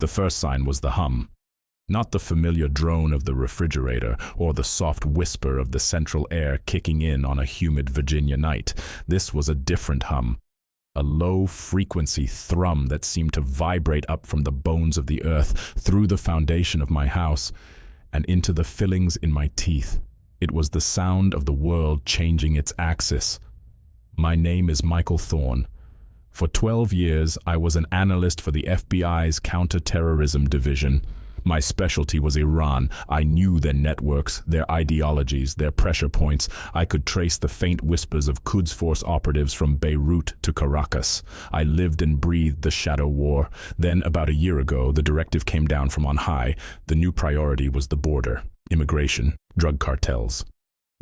The first sign was the hum. Not the familiar drone of the refrigerator or the soft whisper of the central air kicking in on a humid Virginia night. This was a different hum. A low-frequency thrum that seemed to vibrate up from the bones of the earth, through the foundation of my house, and into the fillings in my teeth. It was the sound of the world changing its axis. My name is Michael Thorne. For 12 years, I was an analyst for the FBI's counterterrorism division. My specialty was Iran. I knew their networks, their ideologies, their pressure points. I could trace the faint whispers of Quds Force operatives from Beirut to Caracas. I lived and breathed the shadow war. Then, about a year ago, the directive came down from on high. The new priority was the border, immigration, drug cartels.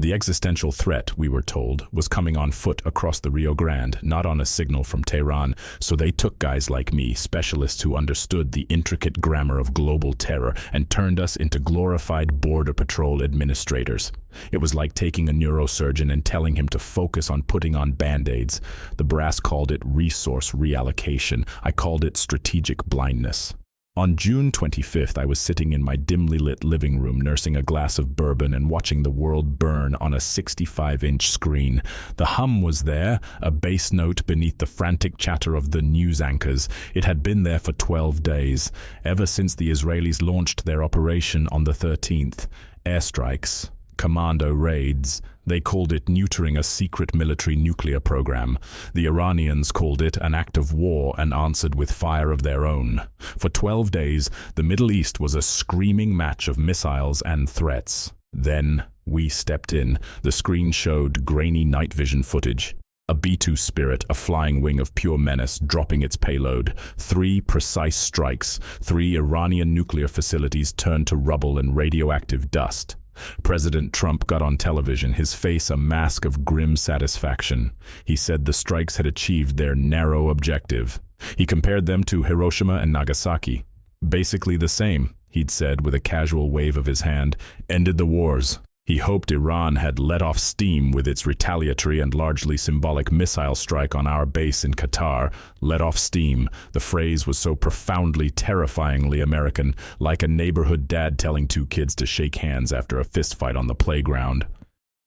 The existential threat, we were told, was coming on foot across the Rio Grande, not on a signal from Tehran, so they took guys like me, specialists who understood the intricate grammar of global terror, and turned us into glorified Border Patrol administrators. It was like taking a neurosurgeon and telling him to focus on putting on band-aids. The brass called it resource reallocation. I called it strategic blindness. On June 25th, I was sitting in my dimly lit living room nursing a glass of bourbon and watching the world burn on a 65-inch screen. The hum was there, a bass note beneath the frantic chatter of the news anchors. It had been there for 12 days, ever since the Israelis launched their operation on the 13th. Airstrikes, commando raids. They called it neutering a secret military nuclear program. The Iranians called it an act of war and answered with fire of their own. For 12 days, the Middle East was a screaming match of missiles and threats. Then we stepped in. The screen showed grainy night vision footage. A B-2 Spirit, a flying wing of pure menace, dropping its payload. 3 precise strikes. 3 Iranian nuclear facilities turned to rubble and radioactive dust. President Trump got on television, his face a mask of grim satisfaction. He said the strikes had achieved their narrow objective. He compared them to Hiroshima and Nagasaki. Basically the same, he'd said with a casual wave of his hand. Ended the wars. He hoped Iran had let off steam with its retaliatory and largely symbolic missile strike on our base in Qatar. Let off steam. The phrase was so profoundly, terrifyingly American, like a neighborhood dad telling 2 kids to shake hands after a fistfight on the playground.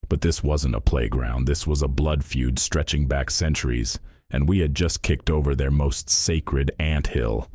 But this wasn't a playground. This was a blood feud stretching back centuries, and we had just kicked over their most sacred anthill.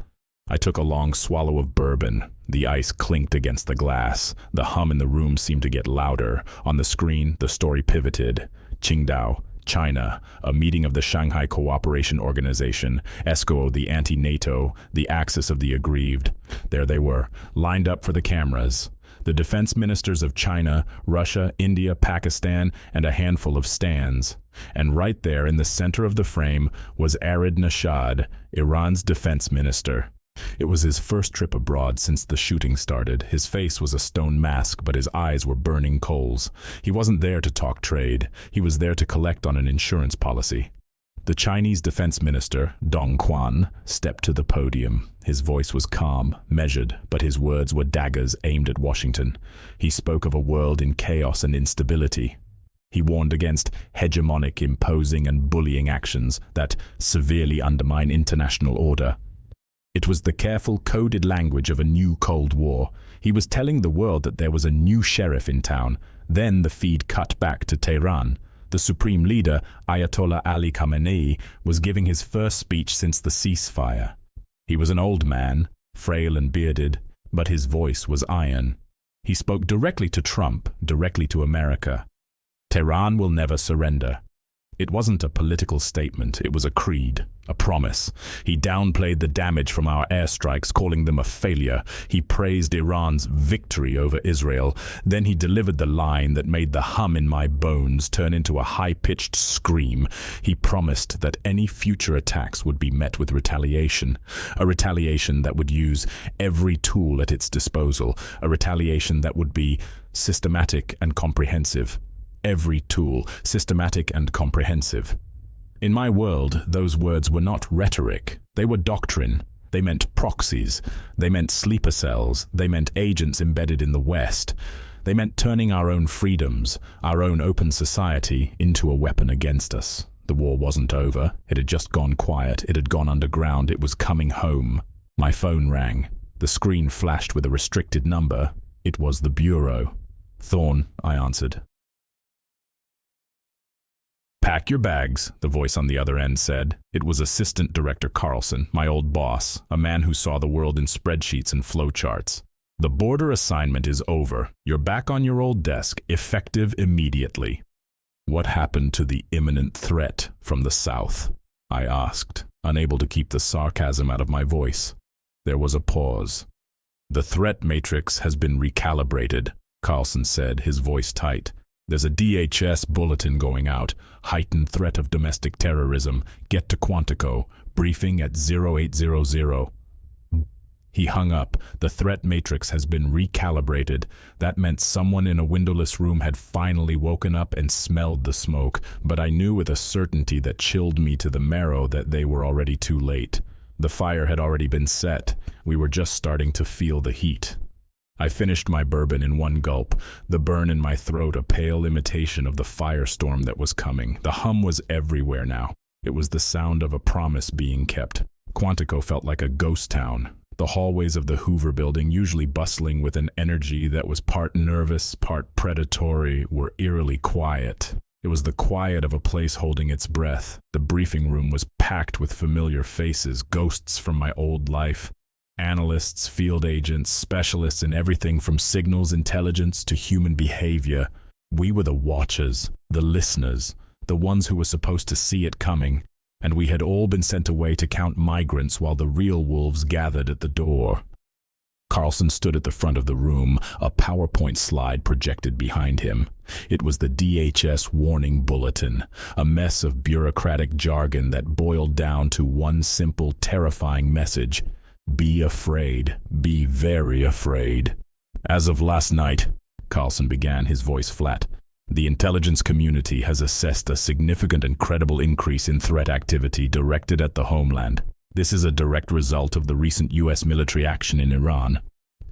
I took a long swallow of bourbon. The ice clinked against the glass. The hum in the room seemed to get louder. On the screen, the story pivoted. Qingdao, China, a meeting of the Shanghai Cooperation Organization, ESCO, the anti-NATO, the axis of the aggrieved. There they were, lined up for the cameras. The defense ministers of China, Russia, India, Pakistan, and a handful of stands. And right there in the center of the frame was Arid Nashad, Iran's defense minister. It was his first trip abroad since the shooting started. His face was a stone mask, but his eyes were burning coals. He wasn't there to talk trade. He was there to collect on an insurance policy. The Chinese defense minister, Dong Quan, stepped to the podium. His voice was calm, measured, but his words were daggers aimed at Washington. He spoke of a world in chaos and instability. He warned against hegemonic, imposing, and bullying actions that severely undermine international order. It was the careful, coded language of a new Cold War. He was telling the world that there was a new sheriff in town. Then the feed cut back to Tehran. The supreme leader, Ayatollah Ali Khamenei, was giving his first speech since the ceasefire. He was an old man, frail and bearded, but his voice was iron. He spoke directly to Trump, directly to America. Tehran will never surrender. It wasn't a political statement, it was a creed, a promise. He downplayed the damage from our airstrikes, calling them a failure. He praised Iran's victory over Israel. Then he delivered the line that made the hum in my bones turn into a high-pitched scream. He promised that any future attacks would be met with retaliation. A retaliation that would use every tool at its disposal. A retaliation that would be systematic and comprehensive. Every tool, systematic and comprehensive. In my world, those words were not rhetoric. They were doctrine. They meant proxies. They meant sleeper cells. They meant agents embedded in the West. They meant turning our own freedoms, our own open society, into a weapon against us. The war wasn't over. It had just gone quiet. It had gone underground. It was coming home. My phone rang. The screen flashed with a restricted number. It was the Bureau. "Thorne," I answered. "Pack your bags," the voice on the other end said. It was Assistant Director Carlson, my old boss, a man who saw the world in spreadsheets and flowcharts. "The border assignment is over. You're back on your old desk, effective immediately." "What happened to the imminent threat from the south?" I asked, unable to keep the sarcasm out of my voice. There was a pause. "The threat matrix has been recalibrated," Carlson said, his voice tight. "There's a DHS bulletin going out. Heightened threat of domestic terrorism. Get to Quantico. Briefing at 0800. He hung up. The threat matrix has been recalibrated. That meant someone in a windowless room had finally woken up and smelled the smoke, but I knew with a certainty that chilled me to the marrow that they were already too late. The fire had already been set. We were just starting to feel the heat. I finished my bourbon in one gulp, the burn in my throat a pale imitation of the firestorm that was coming. The hum was everywhere now. It was the sound of a promise being kept. Quantico felt like a ghost town. The hallways of the Hoover building, usually bustling with an energy that was part nervous, part predatory, were eerily quiet. It was the quiet of a place holding its breath. The briefing room was packed with familiar faces, ghosts from my old life. Analysts, field agents, specialists in everything from signals intelligence to human behavior. We were the watchers, the listeners, the ones who were supposed to see it coming, and we had all been sent away to count migrants while the real wolves gathered at the door. Carlson stood at the front of the room, a PowerPoint slide projected behind him. It was the DHS warning bulletin, a mess of bureaucratic jargon that boiled down to one simple, terrifying message. Be afraid. Be very afraid. "As of last night," Carlson began, his voice flat, "the intelligence community has assessed a significant and credible increase in threat activity directed at the homeland. This is a direct result of the recent U.S. military action in Iran."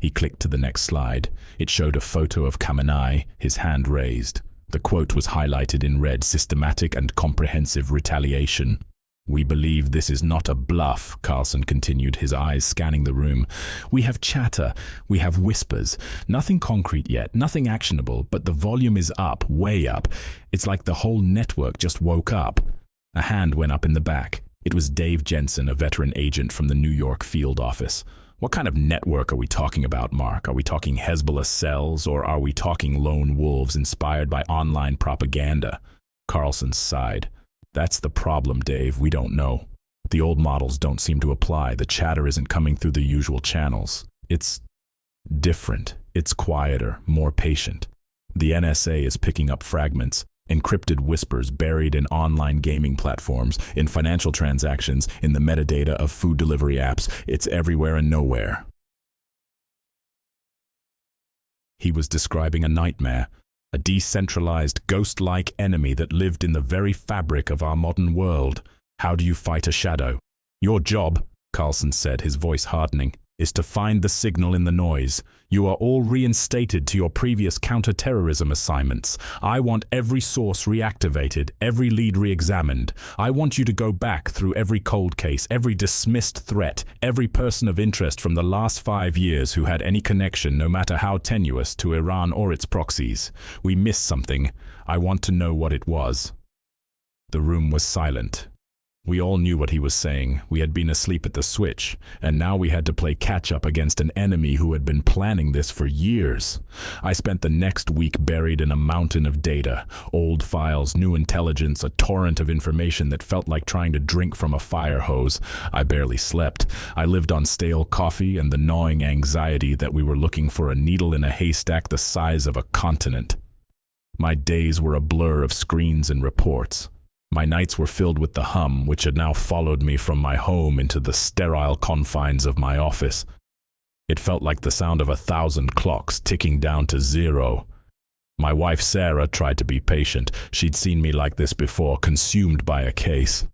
He clicked to the next slide. It showed a photo of Khamenei, his hand raised. The quote was highlighted in red: "Systematic and comprehensive retaliation." "We believe this is not a bluff," Carlson continued, his eyes scanning the room. "We have chatter, we have whispers. Nothing concrete yet, nothing actionable, but the volume is up, way up. It's like the whole network just woke up." A hand went up in the back. It was Dave Jensen, a veteran agent from the New York field office. "What kind of network are we talking about, Mark? Are we talking Hezbollah cells, or are we talking lone wolves inspired by online propaganda?" Carlson sighed. "That's the problem, Dave. We don't know. The old models don't seem to apply. The chatter isn't coming through the usual channels. It's different. It's quieter, more patient. The NSA is picking up fragments, encrypted whispers buried in online gaming platforms, in financial transactions, in the metadata of food delivery apps. It's everywhere and nowhere." He was describing a nightmare, a decentralized, ghost-like enemy that lived in the very fabric of our modern world. "How do you fight a shadow?" "Your job," Carlson said, his voice hardening, "is to find the signal in the noise. You are all reinstated to your previous counter-terrorism assignments. I want every source reactivated, every lead re-examined. I want you to go back through every cold case, every dismissed threat, every person of interest from the last 5 years who had any connection, no matter how tenuous, to Iran or its proxies. We missed something. I want to know what it was." The room was silent. We all knew what he was saying. We had been asleep at the switch, and now we had to play catch-up against an enemy who had been planning this for years. I spent the next week buried in a mountain of data, old files, new intelligence, a torrent of information that felt like trying to drink from a fire hose. I barely slept. I lived on stale coffee and the gnawing anxiety that we were looking for a needle in a haystack the size of a continent. My days were a blur of screens and reports. My nights were filled with the hum, which had now followed me from my home into the sterile confines of my office. It felt like the sound of 1,000 clocks ticking down to zero. My wife Sarah tried to be patient. She'd seen me like this before, consumed by a case.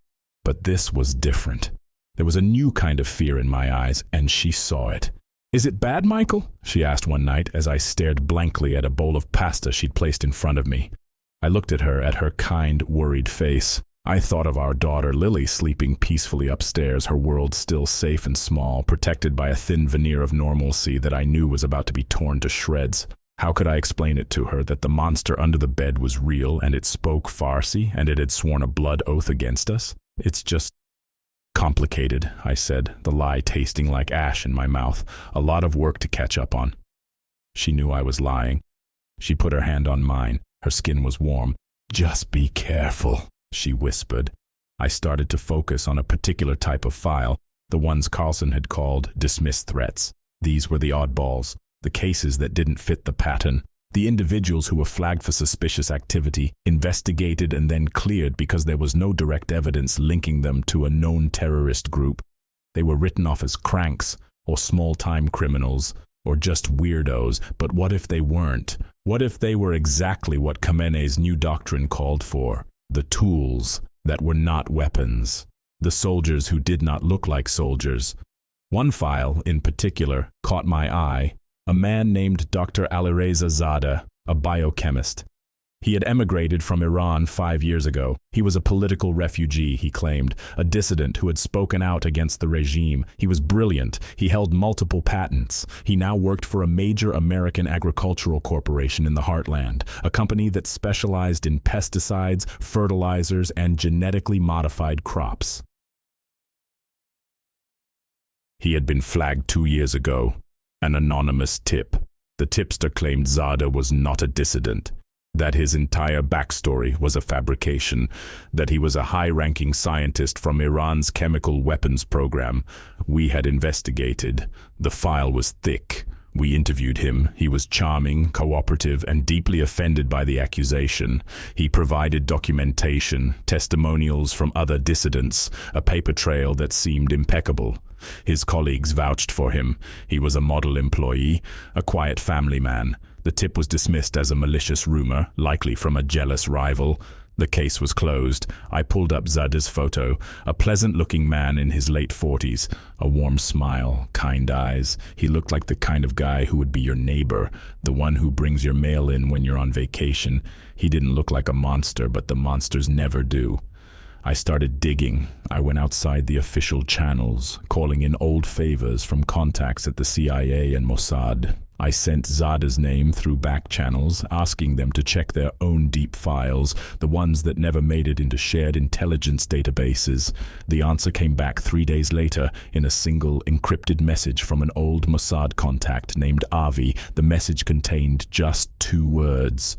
But this was different. There was a new kind of fear in my eyes, and she saw it. "Is it bad, Michael?" she asked one night as I stared blankly at a bowl of pasta she'd placed in front of me. I looked at her kind, worried face. I thought of our daughter Lily sleeping peacefully upstairs, her world still safe and small, protected by a thin veneer of normalcy that I knew was about to be torn to shreds. How could I explain it to her that the monster under the bed was real and it spoke Farsi and it had sworn a blood oath against us? It's just complicated, I said, the lie tasting like ash in my mouth. A lot of work to catch up on. She knew I was lying. She put her hand on mine. Her skin was warm. "Just be careful," she whispered. I started to focus on a particular type of file, the ones Carlson had called dismissed threats. These were the oddballs, the cases that didn't fit the pattern, the individuals who were flagged for suspicious activity, investigated and then cleared because there was no direct evidence linking them to a known terrorist group. They were written off as cranks, or small-time criminals, or just weirdos. But what if they weren't? What if they were exactly what Khamenei's new doctrine called for? The tools that were not weapons. The soldiers who did not look like soldiers. One file, in particular, caught my eye. A man named Dr. Alireza Zada, a biochemist. He had emigrated from Iran 5 years ago. He was a political refugee, he claimed, a dissident who had spoken out against the regime. He was brilliant. He held multiple patents. He now worked for a major American agricultural corporation in the heartland, a company that specialized in pesticides, fertilizers, and genetically modified crops. He had been flagged 2 years ago. An anonymous tip. The tipster claimed Zada was not a dissident, that his entire backstory was a fabrication, that he was a high-ranking scientist from Iran's chemical weapons program. We had investigated. The file was thick. We interviewed him. He was charming, cooperative, and deeply offended by the accusation. He provided documentation, testimonials from other dissidents, a paper trail that seemed impeccable. His colleagues vouched for him. He was a model employee, a quiet family man. The tip was dismissed as a malicious rumor, likely from a jealous rival. The case was closed. I pulled up Zada's photo, a pleasant-looking man in his late 40s, a warm smile, kind eyes. He looked like the kind of guy who would be your neighbor, the one who brings your mail in when you're on vacation. He didn't look like a monster, but the monsters never do. I started digging. I went outside the official channels, calling in old favors from contacts at the CIA and Mossad. I sent Zada's name through back channels, asking them to check their own deep files, the ones that never made it into shared intelligence databases. The answer came back 3 days later in a single encrypted message from an old Mossad contact named Avi. The message contained just 2 words.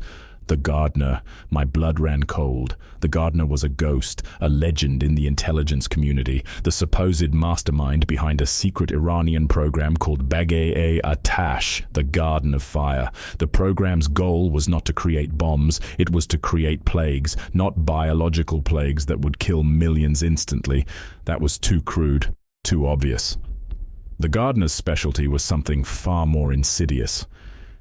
The gardener. My blood ran cold. The gardener was a ghost, a legend in the intelligence community, the supposed mastermind behind a secret Iranian program called Bagay-e-Atash, the Garden of Fire. The program's goal was not to create bombs, it was to create plagues, not biological plagues that would kill millions instantly. That was too crude, too obvious. The gardener's specialty was something far more insidious.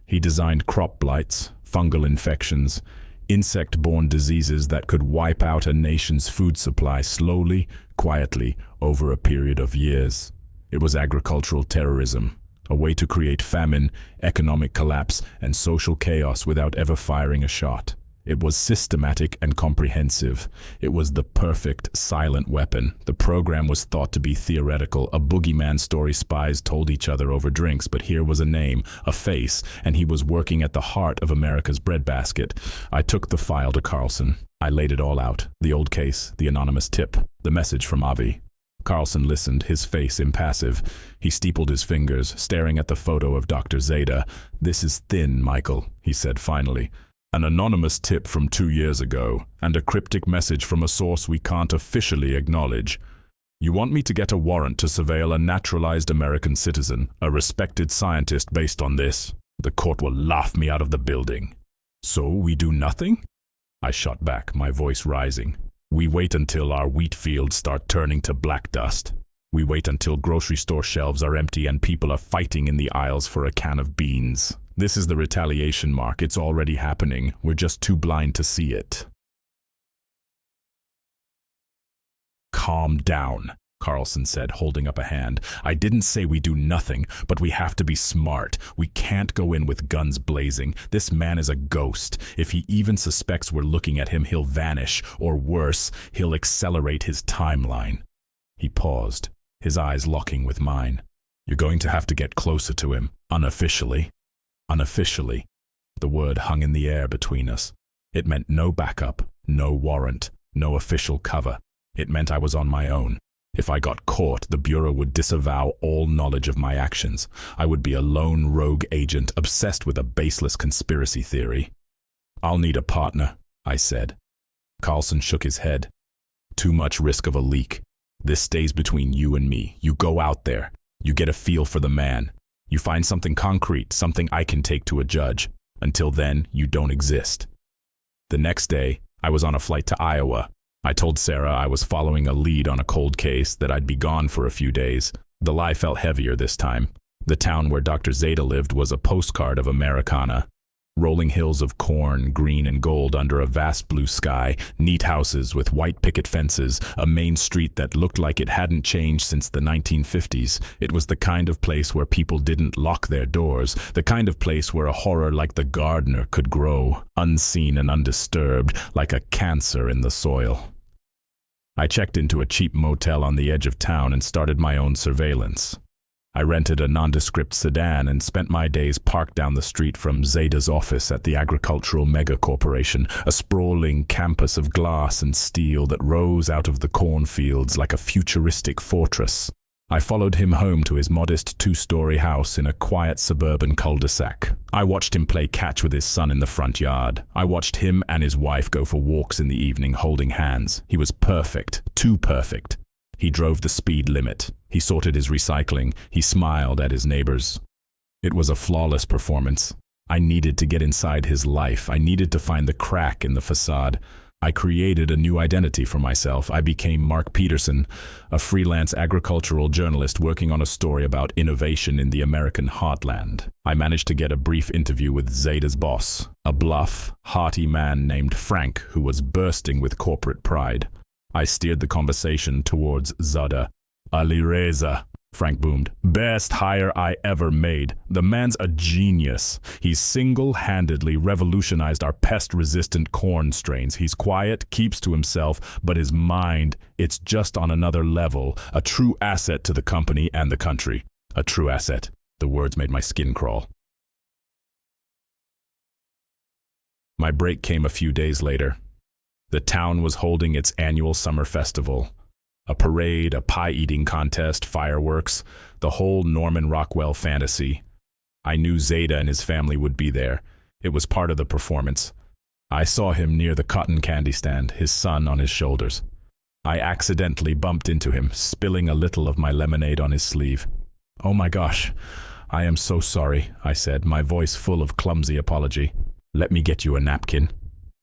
He designed crop blights, fungal infections, insect-borne diseases that could wipe out a nation's food supply slowly, quietly, over a period of years. It was agricultural terrorism, a way to create famine, economic collapse, and social chaos without ever firing a shot. It was systematic and comprehensive. It was the perfect silent weapon. The program was thought to be theoretical, a boogeyman story spies told each other over drinks, but here was a name, a face, and he was working at the heart of America's breadbasket. I took the file to Carlson. I laid it all out. The old case, the anonymous tip, the message from Avi. Carlson listened, his face impassive. He steepled his fingers, staring at the photo of Dr. Zada. "This is thin, Michael," he said finally. "An anonymous tip from 2 years ago, and a cryptic message from a source we can't officially acknowledge. You want me to get a warrant to surveil a naturalized American citizen, a respected scientist based on this? The court will laugh me out of the building. So we do nothing?" I shot back, my voice rising. "We wait until our wheat fields start turning to black dust. We wait until grocery store shelves are empty and people are fighting in the aisles for a can of beans. This is the retaliation mark. It's already happening. We're just too blind to see it." "Calm down," Carlson said, holding up a hand. I didn't say we do nothing, but we have to be smart. We can't go in with guns blazing. This man is a ghost. If he even suspects we're looking at him, he'll vanish, or worse, he'll accelerate his timeline. He paused, his eyes locking with mine. You're going to have to get closer to him, unofficially. Unofficially. The word hung in the air between us. It meant no backup, no warrant, no official cover. It meant I was on my own. If I got caught, the Bureau would disavow all knowledge of my actions. I would be a lone rogue agent obsessed with a baseless conspiracy theory. I'll need a partner, I said. Carlson shook his head. Too much risk of a leak. This stays between you and me. You go out there. You get a feel for the man. You find something concrete, something I can take to a judge. Until then, you don't exist. The next day, I was on a flight to Iowa. I told Sarah I was following a lead on a cold case, that I'd be gone for a few days. The lie felt heavier this time. The town where Dr. Zeta lived was a postcard of Americana. Rolling hills of corn, green and gold under a vast blue sky, neat houses with white picket fences, a main street that looked like it hadn't changed since the 1950s. It was the kind of place where people didn't lock their doors, the kind of place where a horror like the gardener could grow, unseen and undisturbed, like a cancer in the soil. I checked into a cheap motel on the edge of town and started my own surveillance. I rented a nondescript sedan and spent my days parked down the street from Zeta's office at the agricultural megacorporation, a sprawling campus of glass and steel that rose out of the cornfields like a futuristic fortress. I followed him home to his modest two-story house in a quiet suburban cul-de-sac. I watched him play catch with his son in the front yard. I watched him and his wife go for walks in the evening holding hands. He was perfect, too perfect. He drove the speed limit. He sorted his recycling. He smiled at his neighbors. It was a flawless performance. I needed to get inside his life. I needed to find the crack in the facade. I created a new identity for myself. I became Mark Peterson, a freelance agricultural journalist working on a story about innovation in the American heartland. I managed to get a brief interview with Zeta's boss, a bluff, hearty man named Frank who was bursting with corporate pride. I steered the conversation towards Zada. Alireza, Frank boomed. Best hire I ever made. The man's a genius. He's single-handedly revolutionized our pest-resistant corn strains. He's quiet, keeps to himself, but his mind, it's just on another level. A true asset to the company and the country. A true asset. The words made my skin crawl. My break came a few days later. The town was holding its annual summer festival. A parade, a pie-eating contest, fireworks, the whole Norman Rockwell fantasy. I knew Zeta and his family would be there. It was part of the performance. I saw him near the cotton candy stand, his son on his shoulders. I accidentally bumped into him, spilling a little of my lemonade on his sleeve. Oh my gosh, I am so sorry, I said, my voice full of clumsy apology. Let me get you a napkin.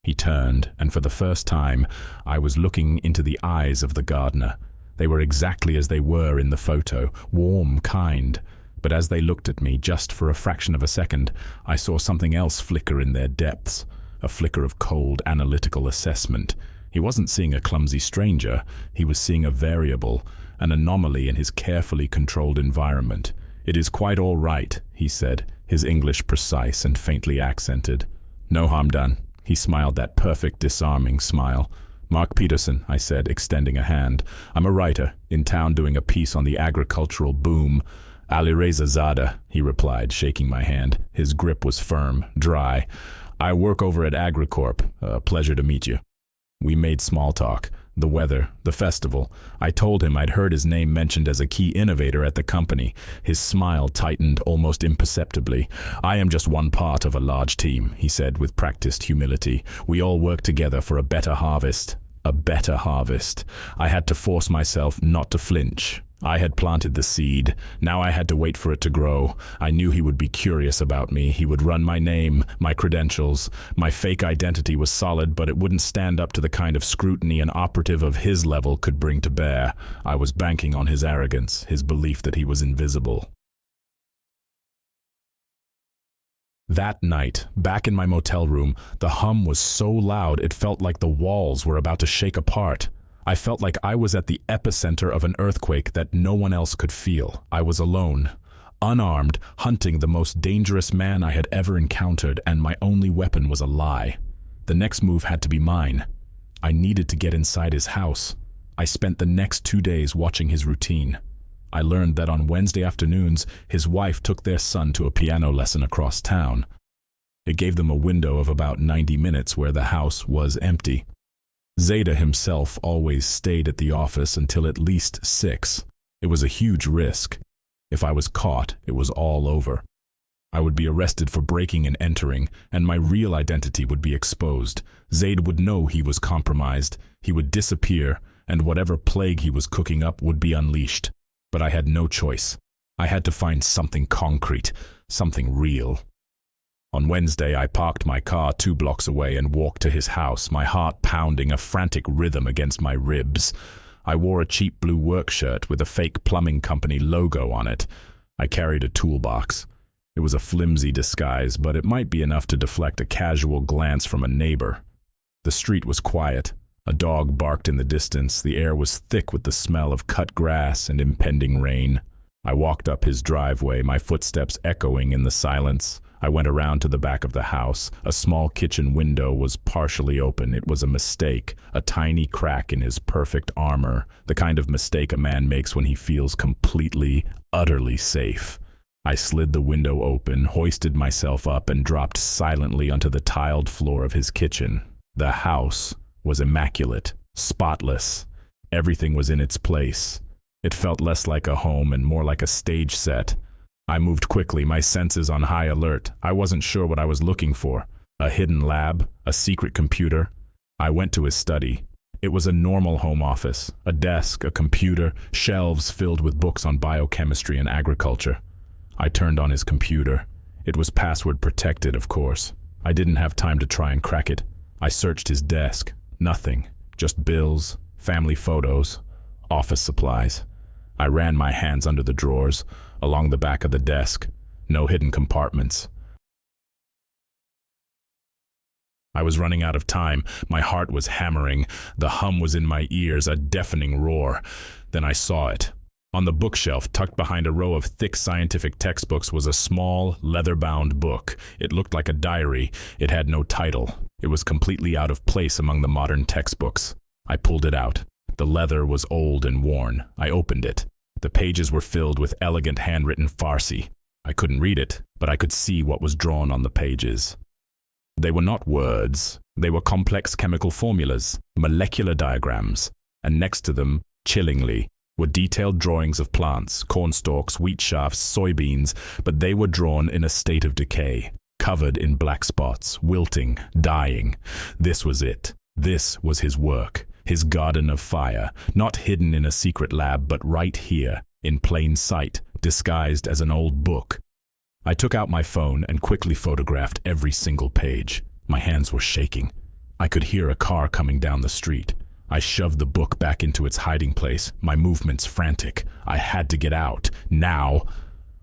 He turned, and for the first time, I was looking into the eyes of the gardener. They were exactly as they were in the photo, warm, kind. But as they looked at me, just for a fraction of a second, I saw something else flicker in their depths, a flicker of cold, analytical assessment. He wasn't seeing a clumsy stranger. He was seeing a variable, an anomaly in his carefully controlled environment. It is quite all right, he said, his English precise and faintly accented. No harm done. He smiled that perfect, disarming smile. Mark Peterson, I said, extending a hand. I'm a writer, in town doing a piece on the agricultural boom. Alireza Zada, he replied, shaking my hand. His grip was firm, dry. I work over at AgriCorp. A pleasure to meet you. We made small talk. The weather, the festival. I told him I'd heard his name mentioned as a key innovator at the company. His smile tightened almost imperceptibly. I am just one part of a large team, he said with practiced humility. We all work together for a better harvest. A better harvest. I had to force myself not to flinch. I had planted the seed. Now I had to wait for it to grow. I knew he would be curious about me. He would run my name, my credentials. My fake identity was solid, but it wouldn't stand up to the kind of scrutiny an operative of his level could bring to bear. I was banking on his arrogance, his belief that he was invisible. That night, back in my motel room, the hum was so loud it felt like the walls were about to shake apart. I felt like I was at the epicenter of an earthquake that no one else could feel. I was alone, unarmed, hunting the most dangerous man I had ever encountered, and my only weapon was a lie. The next move had to be mine. I needed to get inside his house. I spent the next 2 days watching his routine. I learned that on Wednesday afternoons, his wife took their son to a piano lesson across town. It gave them a window of about 90 minutes where the house was empty. Zeta himself always stayed at the office until at least 6. It was a huge risk. If I was caught, it was all over. I would be arrested for breaking and entering, and my real identity would be exposed. Zaid would know he was compromised, he would disappear, and whatever plague he was cooking up would be unleashed. But I had no choice. I had to find something concrete, something real. On Wednesday, I parked my car 2 blocks away and walked to his house, my heart pounding a frantic rhythm against my ribs. I wore a cheap blue work shirt with a fake plumbing company logo on it. I carried a toolbox. It was a flimsy disguise, but it might be enough to deflect a casual glance from a neighbor. The street was quiet. A dog barked in the distance. The air was thick with the smell of cut grass and impending rain. I walked up his driveway, my footsteps echoing in the silence. I went around to the back of the house. A small kitchen window was partially open. It was a mistake, a tiny crack in his perfect armor, the kind of mistake a man makes when he feels completely, utterly safe. I slid the window open, hoisted myself up, and dropped silently onto the tiled floor of his kitchen. The house was immaculate, spotless. Everything was in its place. It felt less like a home and more like a stage set. I moved quickly, my senses on high alert. I wasn't sure what I was looking for. A hidden lab? A secret computer? I went to his study. It was a normal home office. A desk, a computer, shelves filled with books on biochemistry and agriculture. I turned on his computer. It was password protected, of course. I didn't have time to try and crack it. I searched his desk. Nothing. Just bills, family photos, office supplies. I ran my hands under the drawers, along the back of the desk. No hidden compartments. I was running out of time. My heart was hammering. The hum was in my ears, a deafening roar. Then I saw it. On the bookshelf, tucked behind a row of thick scientific textbooks, was a small, leather-bound book. It looked like a diary. It had no title. It was completely out of place among the modern textbooks. I pulled it out. The leather was old and worn. I opened it. The pages were filled with elegant handwritten Farsi. I couldn't read it, but I could see what was drawn on the pages. They were not words. They were complex chemical formulas, molecular diagrams, and next to them, chillingly, were detailed drawings of plants, cornstalks, wheat shafts, soybeans, but they were drawn in a state of decay, covered in black spots, wilting, dying. This was it. This was his work. His garden of fire, not hidden in a secret lab, but right here, in plain sight, disguised as an old book. I took out my phone and quickly photographed every single page. My hands were shaking. I could hear a car coming down the street. I shoved the book back into its hiding place, my movements frantic. I had to get out, now.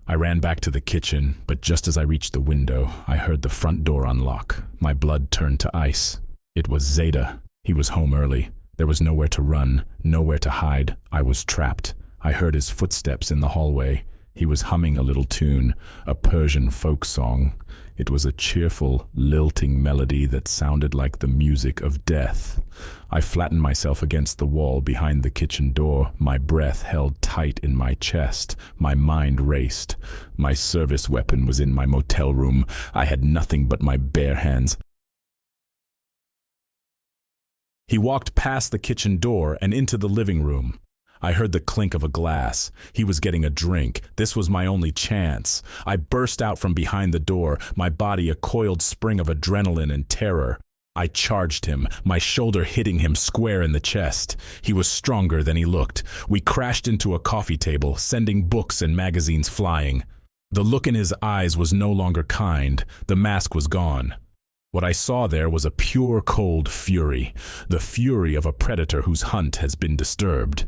I ran back to the kitchen, but just as I reached the window, I heard the front door unlock. My blood turned to ice. It was Zeta. He was home early. There was nowhere to run, nowhere to hide. I was trapped. I heard his footsteps in the hallway. He was humming a little tune, a Persian folk song. It was a cheerful, lilting melody that sounded like the music of death. I flattened myself against the wall behind the kitchen door, my breath held tight in my chest. My mind raced. My service weapon was in my motel room. I had nothing but my bare hands. He walked past the kitchen door and into the living room. I heard the clink of a glass. He was getting a drink. This was my only chance. I burst out from behind the door, my body a coiled spring of adrenaline and terror. I charged him, my shoulder hitting him square in the chest. He was stronger than he looked. We crashed into a coffee table, sending books and magazines flying. The look in his eyes was no longer kind. The mask was gone. What I saw there was a pure, cold fury, the fury of a predator whose hunt has been disturbed.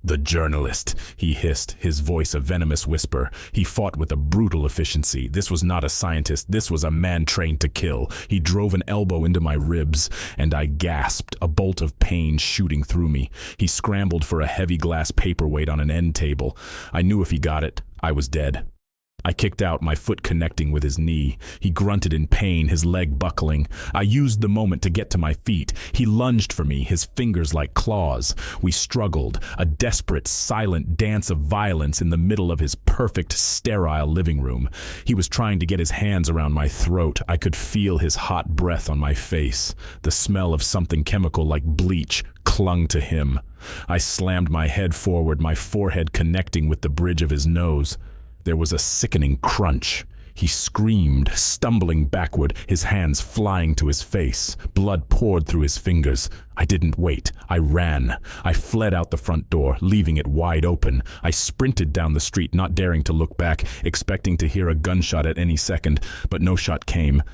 "The journalist," he hissed, his voice a venomous whisper. He fought with a brutal efficiency. This was not a scientist, this was a man trained to kill. He drove an elbow into my ribs, and I gasped, a bolt of pain shooting through me. He scrambled for a heavy glass paperweight on an end table. I knew if he got it, I was dead. I kicked out, my foot connecting with his knee. He grunted in pain, his leg buckling. I used the moment to get to my feet. He lunged for me, his fingers like claws. We struggled, a desperate, silent dance of violence in the middle of his perfect, sterile living room. He was trying to get his hands around my throat. I could feel his hot breath on my face. The smell of something chemical like bleach clung to him. I slammed my head forward, my forehead connecting with the bridge of his nose. There was a sickening crunch. He screamed, stumbling backward, his hands flying to his face. Blood poured through his fingers. I didn't wait. I ran. I fled out the front door, leaving it wide open. I sprinted down the street, not daring to look back, expecting to hear a gunshot at any second, but no shot came.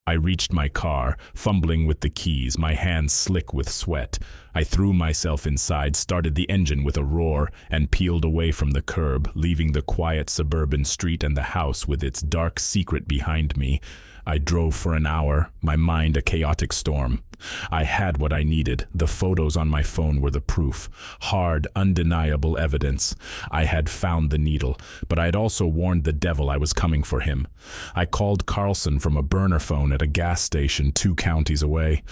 I reached my car, fumbling with the keys, my hands slick with sweat. I threw myself inside, started the engine with a roar, and peeled away from the curb, leaving the quiet suburban street and the house with its dark secret behind me. I drove for an hour, my mind a chaotic storm. I had what I needed. The photos on my phone were the proof. Hard, undeniable evidence. I had found the needle, but I had also warned the devil I was coming for him. I called Carlson from a burner phone at a gas station 2 counties away.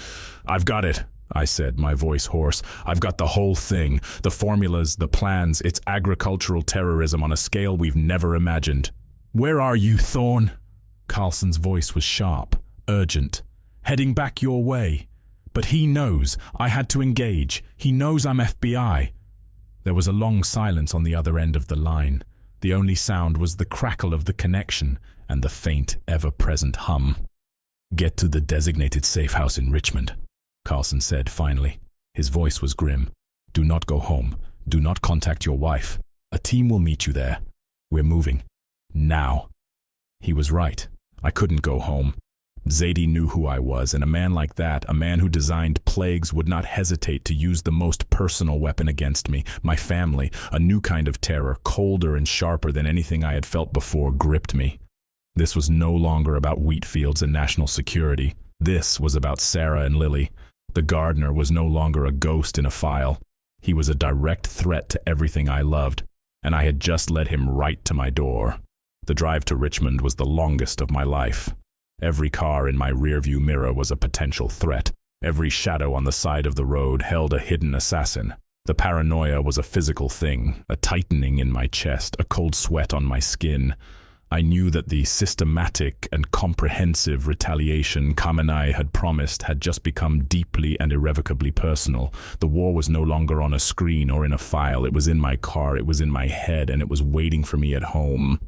"I've got it," I said, my voice hoarse. "I've got the whole thing. The formulas, the plans. It's agricultural terrorism on a scale we've never imagined." "Where are you, Thorne?" Carlson's voice was sharp, urgent. "Heading back your way. But he knows. I had to engage. He knows I'm FBI." There was a long silence on the other end of the line. The only sound was the crackle of the connection and the faint, ever-present hum. "Get to the designated safe house in Richmond," Carlson said finally. His voice was grim. "Do not go home. Do not contact your wife. A team will meet you there. We're moving. Now." He was right. I couldn't go home. Zadie knew who I was, and a man like that, a man who designed plagues, would not hesitate to use the most personal weapon against me. My family, a new kind of terror, colder and sharper than anything I had felt before, gripped me. This was no longer about wheat fields and national security. This was about Sarah and Lily. The gardener was no longer a ghost in a file. He was a direct threat to everything I loved, and I had just led him right to my door. The drive to Richmond was the longest of my life. Every car in my rearview mirror was a potential threat. Every shadow on the side of the road held a hidden assassin. The paranoia was a physical thing, a tightening in my chest, a cold sweat on my skin. I knew that the systematic and comprehensive retaliation Khamenei had promised had just become deeply and irrevocably personal. The war was no longer on a screen or in a file. It was in my car, it was in my head, and it was waiting for me at home.